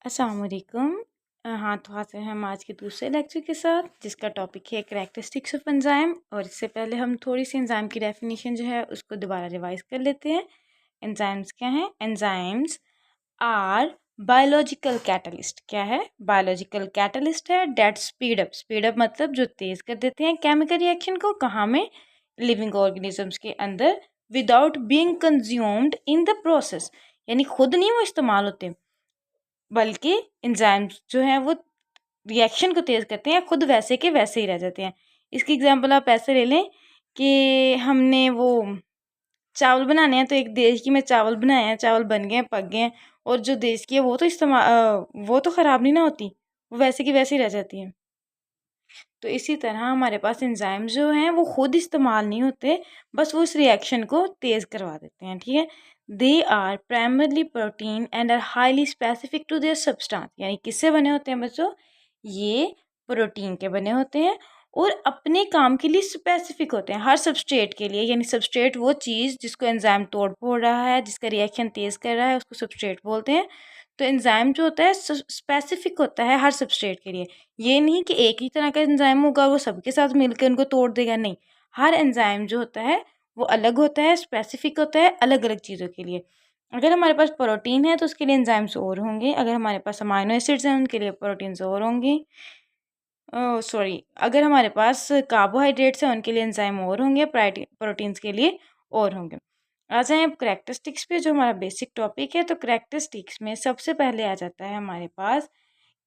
अस्सलामुअलैकुम। हाँ, तो हाज़िर हैं हम आज के दूसरे लेक्चर के साथ, जिसका टॉपिक है करैक्टरिस्टिक्स ऑफ एंजाइम। और इससे पहले हम थोड़ी सी एंजाइम की डेफिनेशन जो है उसको दोबारा रिवाइज कर लेते हैं। एंजाइम्स क्या हैं? Enzymes are biological catalyst. क्या है? बायोलॉजिकल कैटलिस्ट है डेट स्पीड अप मतलब जो तेज़ कर देते हैं केमिकल रिएक्शन को। कहाँ में? लिविंग ऑर्गेनिजम्स के अंदर, without being consumed in the process. यानी खुद नहीं वो इस्तेमाल होते, बल्कि एंजाइम्स जो हैं वो रिएक्शन को तेज़ करते हैं, खुद वैसे के वैसे ही रह जाते हैं। इसकी एग्जांपल आप ऐसे ले लें कि हमने वो चावल बनाने हैं, तो एक देश की में चावल बनाए हैं, चावल बन गए हैं, पक गए हैं, और जो देश की है वो तो ख़राब नहीं ना होती, वो वैसे की वैसे ही रह जाती हैं। तो इसी तरह हमारे पास एंजाइम जो हैं वो खुद इस्तेमाल नहीं होते, बस वो उस रिएक्शन को तेज़ करवा देते हैं। ठीक है। They are primarily protein and are highly specific to their substance. यानी किससे बने होते हैं बच्चों? ये प्रोटीन के बने होते हैं और अपने काम के लिए स्पेसिफिक होते हैं, हर सबस्ट्रेट के लिए। यानी सबस्ट्रेट वो चीज़ जिसको एंजाइम तोड़ फोड़ रहा है, जिसका रिएक्शन तेज़ कर रहा है, उसको सबस्ट्रेट बोलते हैं। तो एंजाइम जो होता है स्पेसिफिक होता है हर सबस्ट्रेट के लिए। ये नहीं कि एक ही तरह का एंजाइम होगा वो सबके साथ मिलकर उनको तोड़ देगा, नहीं। हर एंजाइम जो होता है वो अलग होता है, स्पेसिफिक होता है अलग अलग चीज़ों के लिए। अगर हमारे पास प्रोटीन है तो उसके लिए एंजाइम्स और होंगे, अगर हमारे पास अमाइनो एसिड्स हैं उनके लिए प्रोटीन्स और होंगे। सॉरी, अगर हमारे पास कार्बोहाइड्रेट्स हैं उनके लिए एंजाइम और होंगे, प्रोटीन्स के लिए और होंगे। आ जाएं अब करैक्टरिस्टिक्स पे, जो हमारा बेसिक टॉपिक है। तो करैक्टरिस्टिक्स में सबसे पहले आ जाता है हमारे पास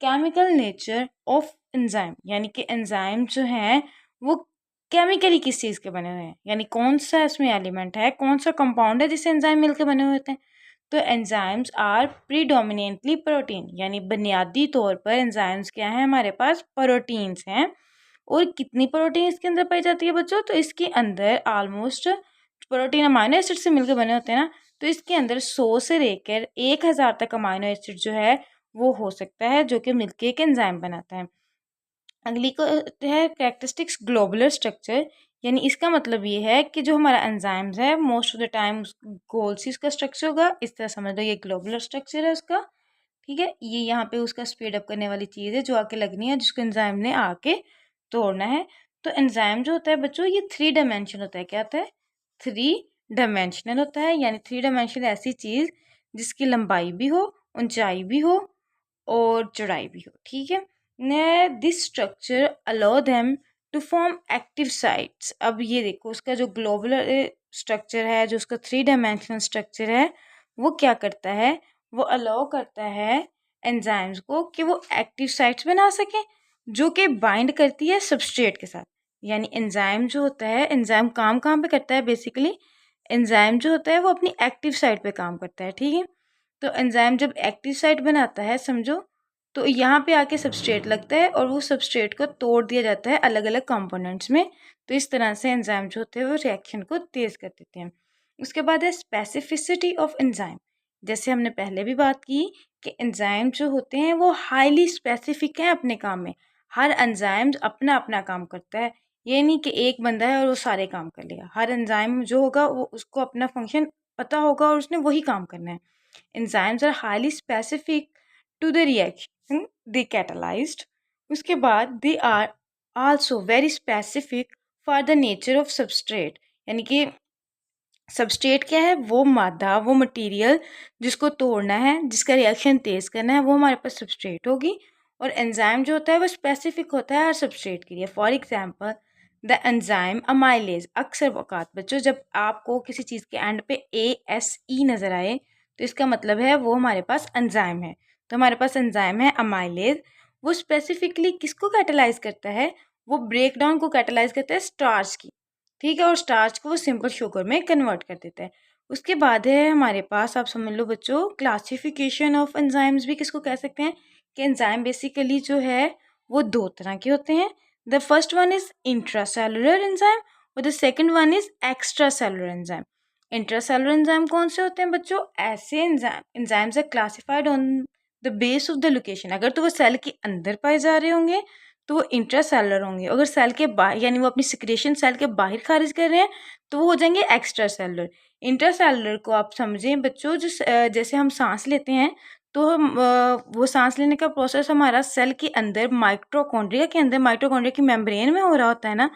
केमिकल नेचर ऑफ एंजाइम। यानी कि एंजाइम जो हैं वो केमिकली किस चीज़ के बने हुए हैं, यानी कौन सा इसमें एलिमेंट है, कौन सा कंपाउंड है जिससे एंजाइम मिलकर बने हुए होते हैं। तो एंजाइम्स आर प्रीडोमिनेंटली प्रोटीन। यानी बुनियादी तौर पर एंजाइम्स क्या हैं? हमारे पास प्रोटीन्स हैं। और कितनी प्रोटीन इसके अंदर पाई जाती है बच्चों? तो इसके अंदर ऑलमोस्ट, प्रोटीन अमाइनो एसिड से मिलकर बने होते हैं ना, तो इसके अंदर 100 से लेकर 1000 तक अमाइनो एसिड जो है वो हो सकता है, जो कि मिलकर एक एंजाइम बनाता है। अगली को है कैरेक्टरिस्टिक्स ग्लोबुलर स्ट्रक्चर। यानी इसका मतलब ये है कि जो हमारा एंजाइम्स है most of the time goal सी उसका स्ट्रक्चर होगा। इस तरह समझ लो ये ग्लोबुलर स्ट्रक्चर है उसका। ठीक है। ये यहाँ पे उसका स्पीड अप करने वाली चीज़ है जो आके लगनी है, जिसको एंजाइम ने आके तोड़ना है। तो एंजाइम जो होता है बच्चों ये 3 डायमेंशन होता है। क्या होता है? 3 डायमेंशनल होता है। यानी 3 डायमेंशनल ऐसी चीज़ जिसकी लंबाई भी हो, ऊंचाई भी हो और चौड़ाई भी हो। ठीक है। ने this structure allow them to form active sites. अब ये देखो उसका जो ग्लोबुलर स्ट्रक्चर है, जो उसका 3 डायमेंशनल स्ट्रक्चर है, वो क्या करता है? वो अलाउ करता है एंजाइम्स को कि वो एक्टिव साइट्स बना सकें, जो कि बाइंड करती है सबस्ट्रेट के साथ। यानी एंजाइम जो होता है, एंजाइम काम कहाँ पे करता है बेसिकली? एंजाइम जो होता है वो अपनी एक्टिव साइट पे काम करता है। ठीक है। तो एंजाइम जब एक्टिव साइट बनाता है समझो, तो यहाँ पे आके सबस्ट्रेट लगता है और वो सबस्ट्रेट को तोड़ दिया जाता है अलग अलग कंपोनेंट्स में। तो इस तरह से एंजाइम जो होते हैं वो रिएक्शन को तेज़ कर देते हैं। उसके बाद है स्पेसिफिसिटी ऑफ एंजाइम। जैसे हमने पहले भी बात की कि एंजाइम जो होते हैं वो हाईली स्पेसिफिक हैं अपने काम में। हर एंजाइम अपना अपना काम करता है। ये नहीं कि एक बंदा है और वो सारे काम कर लेगा। हर एंजाइम जो होगा वो उसको अपना फंक्शन पता होगा और उसने वही काम करना है। Enzymes are highly specific to the reaction they catalysed. उसके बाद they are also very specific for the nature of substrate. यानी कि सबस्ट्रेट क्या है? वो मादा, वो मटेरियल जिसको तोड़ना है, जिसका रिएक्शन तेज़ करना है, वो हमारे पास सबस्ट्रेट होगी। और एंजाइम जो होता है वो स्पेसिफिक होता है हर सबस्ट्रेट के लिए। For example the enzyme amylase. अक्सर वक़ात बच्चों जब आपको किसी चीज़ के एंड पे ASE नज़र आए तो इसका मतलब है वो हमारे पास एंजाइम है। तो हमारे पास एंजाइम है अमाइलेज। वो स्पेसिफिकली किसको कैटेलाइज करता है? वो ब्रेक डाउन को कैटेलाइज करता है स्टार्च की। ठीक है। और स्टार्च को वो सिंपल शुगर में कन्वर्ट कर देता है। उसके बाद है हमारे पास, आप समझ लो बच्चों, क्लासिफिकेशन ऑफ एंजाइम्स भी किसको कह सकते हैं कि एंजाइम बेसिकली जो है वो 2 तरह के होते हैं। The first one is intracellular enzyme और the second one is extracellular enzyme. Intracellular enzyme कौन से होते हैं बच्चों? ऐसे enzymes are classified on the base of the location. अगर तो वो सेल के अंदर पाए जा रहे होंगे तो वो इंट्रासेलुलर होंगे। अगर सेल के बाहर, यानी वो अपनी सिक्रेशन सेल के बाहर खारिज कर रहे हैं, तो वो हो जाएंगे एक्स्ट्रा सेलुलर। इंट्रासेलुलर को आप समझें बच्चों, जैसे हम सांस लेते हैं तो हम वो सांस लेने का प्रोसेस हमारा सेल के अंदर माइटोकॉन्ड्रिया के अंदर, माइटोकॉन्ड्रिया की मेम्ब्रेन में हो रहा होता है ना।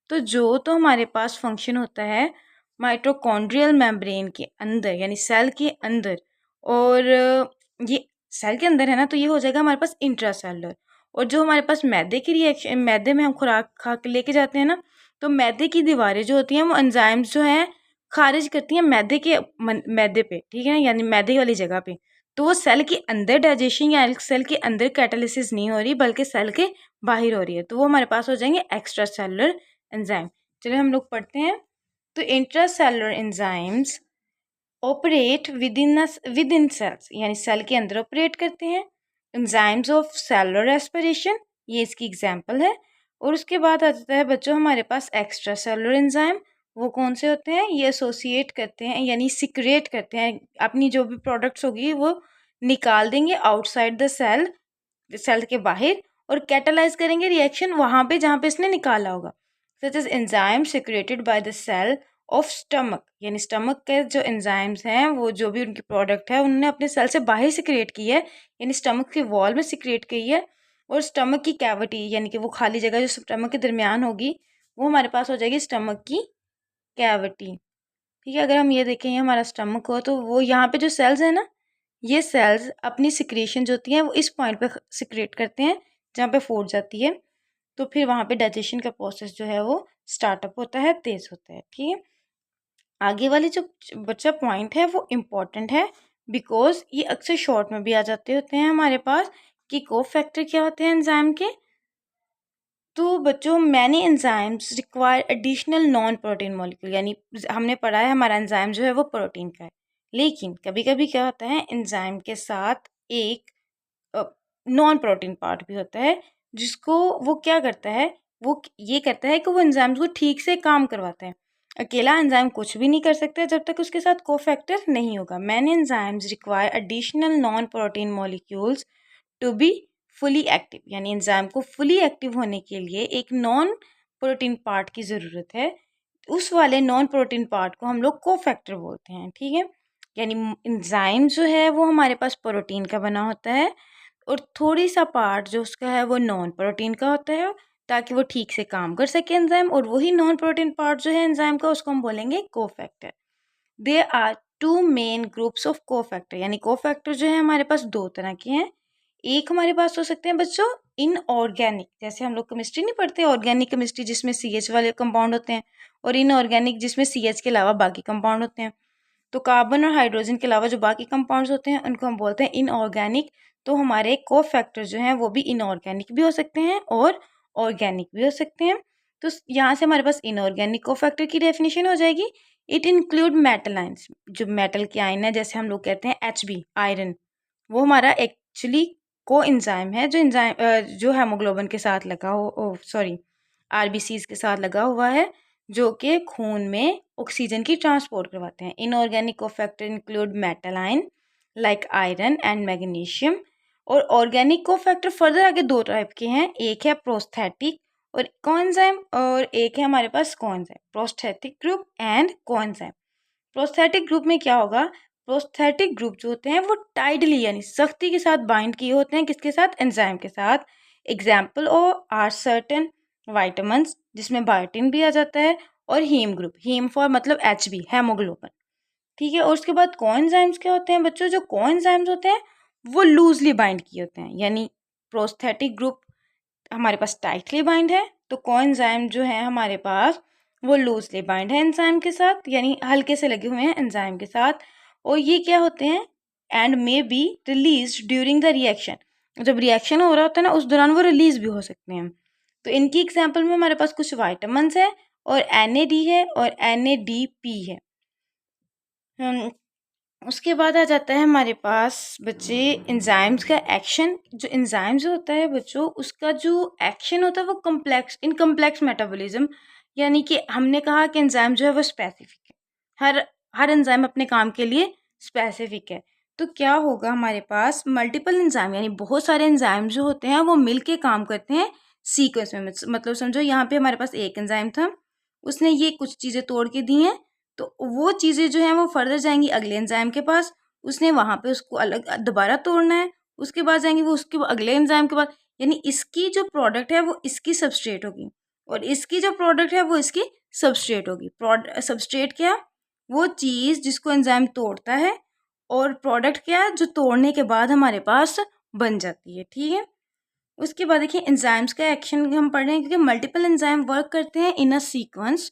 तो हमारे पास फंक्शन होता है माइटोकॉन्ड्रियल मेम्ब्रेन के अंदर, यानी सेल के अंदर। और ये सेल के अंदर है ना, तो ये हो जाएगा हमारे पास इंट्रासेलुलर। और जो हमारे पास मैदे की रिएक्शन, मैदे में हम खुराक खा के लेके जाते हैं ना, तो मैदे की दीवारें जो होती हैं वो एंजाइम्स जो हैं खारिज करती हैं मैदे पे, ठीक है ना, यानी मैदे वाली जगह पे। तो वो सेल के अंदर डाइजेशन या सेल के अंदर कैटालिसिस नहीं हो रही, बल्कि सेल के बाहर हो रही है। तो वो हमारे पास हो जाएंगे एक्स्ट्रा सेलुलर एंजाइम। चलिए हम लोग पढ़ते हैं। तो intracellular enzymes operate within cells, यानी सेल के अंदर ऑपरेट करते हैं। एंजाइम्स ऑफ सेलुलर रेस्पिरेशन, ये इसकी एग्जांपल है। और उसके बाद आ जाता है बच्चों हमारे पास एक्स्ट्रा सेलुलर एंजाइम। वो कौन से होते हैं? ये एसोसिएट करते हैं, यानी सिक्रेट करते हैं, अपनी जो भी प्रोडक्ट्स होगी वो निकाल देंगे आउटसाइड द सेल, सेल के बाहर, और कैटालाइज करेंगे रिएक्शन वहाँ पे जहाँ पे इसने निकाला होगा। Such as enzyme secreted by the cell of stomach, यानी स्टमक के जो एंजाइम्स हैं वो जो भी उनकी प्रोडक्ट है उन्होंने अपने सेल से बाहर सिक्रेट की है, यानी स्टमक के वॉल में सिक्रेट की है। और स्टमक की कैविटी, यानी कि वो खाली जगह जो स्टमक के दरमियान होगी, वो हमारे पास हो जाएगी स्टमक की कैविटी। ठीक है, अगर हम ये देखें ये हमारा स्टमक हो, तो वो यहाँ पे जो सेल्स है ना, ये सेल्स अपनी सिक्रेशन जो होती हैं वो इस पॉइंट पे सिक्रेट करते हैं जहाँ पे फूट जाती है। तो फिर वहाँ पे डाइजेशन का प्रोसेस जो है वो स्टार्टअप होता है, तेज़ होता है। ठीक है, आगे वाली जो बच्चा पॉइंट है वो इम्पॉर्टेंट है, बिकॉज ये अक्सर शॉर्ट में भी आ जाते होते हैं हमारे पास कि को फैक्टर क्या होते हैं एंजाइम के। तो बच्चों many enzymes require additional non protein molecule, यानी हमने पढ़ा है हमारा एंजाइम जो है वो प्रोटीन का है, लेकिन कभी कभी क्या होता है एंजाइम के साथ एक नॉन प्रोटीन पार्ट भी होता है, जिसको वो क्या करता है, वो ये करता है कि वो एंजाइम्स को ठीक से काम करवाता है। अकेला एंजाइम कुछ भी नहीं कर सकता जब तक उसके साथ कोफैक्टर नहीं होगा। Many enzymes require additional non protein molecules to be fully active, यानी एंजाइम को फुली एक्टिव होने के लिए एक नॉन प्रोटीन पार्ट की ज़रूरत है। उस वाले नॉन प्रोटीन पार्ट को हम लोग कोफैक्टर बोलते हैं। ठीक है, यानी एंजाइम जो है वो हमारे पास प्रोटीन का बना होता है, और थोड़ी सा पार्ट जो उसका है वो नॉन प्रोटीन का होता है, ताकि वो ठीक से काम कर सके एंजाइम। और वही नॉन प्रोटीन पार्ट जो है एंजाइम का, उसको हम बोलेंगे cofactor. There are two main groups of cofactor, यानी कोफैक्टर जो है हमारे पास दो तरह के हैं। एक हमारे पास हो सकते हैं बच्चों इनऑर्गेनिक, जैसे हम लोग केमिस्ट्री नहीं पढ़ते, ऑर्गेनिक केमिस्ट्री जिसमें CH वाले कंपाउंड होते हैं, और इनऑर्गेनिक जिसमें CH के अलावा बाकी कंपाउंड होते हैं। तो कार्बन और हाइड्रोजन के अलावा जो बाकी कंपाउंड्स होते हैं उनको हम बोलते हैं इनऑर्गेनिक। तो हमारे कोफैक्टर जो हैं वो भी इनऑर्गेनिक भी हो सकते हैं और ऑर्गेनिक भी हो सकते हैं। तो यहाँ से हमारे पास इनऑर्गेनिक कोफैक्टर की डेफिनेशन हो जाएगी, इट इंक्लूड मेटल आयंस, जो मेटल के आयन है, जैसे हम लोग कहते हैं Hb आयरन, वो हमारा एक्चुअली को एंजाइम है, जो एंजाइम जो हेमोग्लोबिन के साथ लगा हो, सॉरी RBCs के साथ लगा हुआ है, जो कि खून में ऑक्सीजन की ट्रांसपोर्ट करवाते हैं। Inorganic cofactor include metal ion like iron and magnesium. और ऑर्गेनिक कोफैक्टर फर्दर आगे दो टाइप के हैं, एक है प्रोस्थेटिक और कोएंजाइम, और एक है हमारे पास coenzyme. Prosthetic group and coenzyme. Prosthetic group में क्या होगा, प्रोस्थेटिक ग्रुप जो होते हैं वो टाइडली यानी सख्ती के साथ बाइंड किए होते हैं, किसके साथ? एंजाइम के साथ। एग्जाम्पल आर सर्टेन वाइटामिन्स, जिसमें बायोटिन भी आ जाता है, और हीम ग्रुप, हीम फॉर मतलब Hb हेमोग्लोबिन। ठीक है, और उसके बाद कोएंजाइम्स क्या होते हैं बच्चों, जो कोएंजाइम्स होते हैं वो लूजली बाइंड किए होते हैं, यानी प्रोस्थेटिक ग्रुप हमारे पास टाइटली बाइंड है, तो कोएंजाइम जो है हमारे पास वो लूजली बाइंड है एंजाइम के साथ, यानी हल्के से लगे हुए हैं एंजाइम के साथ। और ये क्या होते हैं, and may be release during the reaction, जब रिएक्शन हो रहा होता है ना उस दौरान वो रिलीज भी हो सकते हैं। तो इनकी एग्जाम्पल में हमारे पास कुछ वाइटामिन्स है, और NAD है, और NADP है। उसके बाद आ जाता है हमारे पास बच्चे एंजाइम्स का एक्शन। जो एंजाइम जो होता है बच्चों, उसका जो एक्शन होता है वो कम्प्लेक्स मेटाबॉलिज्म, यानी कि हमने कहा कि एंजाइम जो है वो स्पेसिफिक है, हर एंजाइम अपने काम के लिए स्पेसिफिक है। तो क्या होगा, हमारे पास मल्टीपल एंजाइम यानी बहुत सारे एंजाइम जो होते हैं वो मिल के काम करते हैं सीक्वेंस में। मतलब समझो यहाँ पे हमारे पास एक एंजाइम था, उसने ये कुछ चीज़ें तोड़ के दी हैं, तो वो चीज़ें जो हैं वो फर्दर जाएंगी अगले एंजाइम के पास, उसने वहाँ पे उसको अलग दोबारा तोड़ना है, उसके बाद जाएंगे वो उसके अगले एंजाइम के बाद, यानी इसकी जो प्रोडक्ट है वो इसकी सबस्ट्रेट होगी और इसकी जो प्रोडक्ट है वो इसकी सबस्ट्रेट होगी। सबस्ट्रेट क्या, वो चीज़ जिसको एंजाइम तोड़ता है, और प्रोडक्ट क्या, जो तोड़ने के बाद हमारे पास बन जाती है। ठीक है, उसके बाद देखिए एंजाइम्स का एक्शन हम पढ़ रहे हैं क्योंकि मल्टीपल एंजाइम वर्क करते हैं in a sequence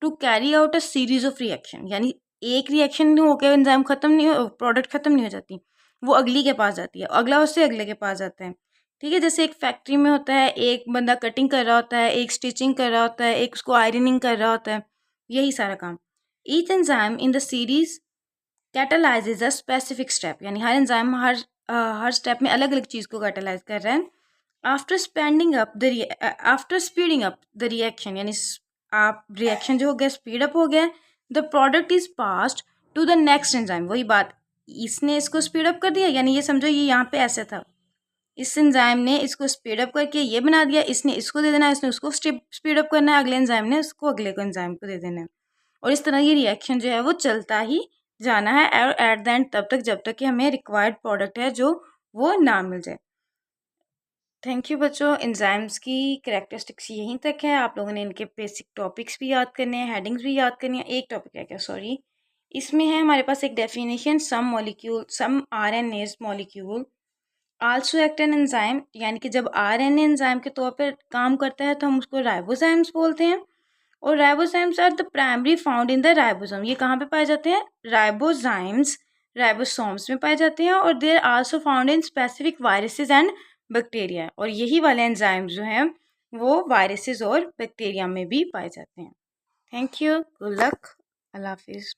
to carry out a series of reaction, यानी एक रिएक्शन होकर एंजाइम खत्म नहीं हो, प्रोडक्ट खत्म नहीं हो जाती, वो अगली के पास जाती है, अगला उससे अगले के पास जाता है। ठीक है, जैसे एक फैक्ट्री में होता है, एक बंदा कटिंग कर रहा होता है, एक स्टिचिंग कर रहा होता है, एक उसको आयरनिंग कर रहा होता है, यही सारा काम। Each enzyme in the series catalyses a specific step, यानी हर एंजाइम हर स्टेप में अलग अलग चीज़ को कैटालाइज कर रहा है। After speeding up the reaction, यानी आप रिएक्शन जो हो गया स्पीड अप हो गया, the product is passed to the next enzyme. वही बात, इसने इसको स्पीड अप कर दिया, यानी ये समझो ये यहाँ पे ऐसे था, इस एंजाइम ने इसको स्पीड अप करके ये बना दिया, इसने इसको दे देना है, इसने उसको स्पीड अप करना है, अगले एंजाइम ने उसको अगले को एंजाइम को दे देना है, और इस तरह ये रिएक्शन जो है वो चलता ही जाना है, और एट द एंड तब तक जब तक कि हमें रिक्वायर्ड प्रोडक्ट है जो वो ना मिल जाए। थैंक यू बच्चों, एंजाइम्स की कैरेक्टरिस्टिक्स यहीं तक है। आप लोगों ने इनके बेसिक टॉपिक्स भी याद करने हैं, हेडिंग्स भी याद करनी है। एक टॉपिक है क्या, सॉरी, इसमें है हमारे पास एक definition, some RNA molecule also act an enzyme, यानी कि जब RNA एंजाइम के तौर पर काम करता है तो हम उसको राइबोसोम्स बोलते हैं, और ribosomes are the primary found in the ribosome. ये कहाँ पे पाए जाते हैं, राइबोजाइम्स राइबोसोम्स में पाए जाते हैं, और they are also found in specific viruses and bacteria, और यही वाले एंजाइम्स जो हैं वो वायरसेस और बैक्टीरिया में भी पाए जाते हैं। थैंक यू, गुड लक, अल्लाह हाफिज़।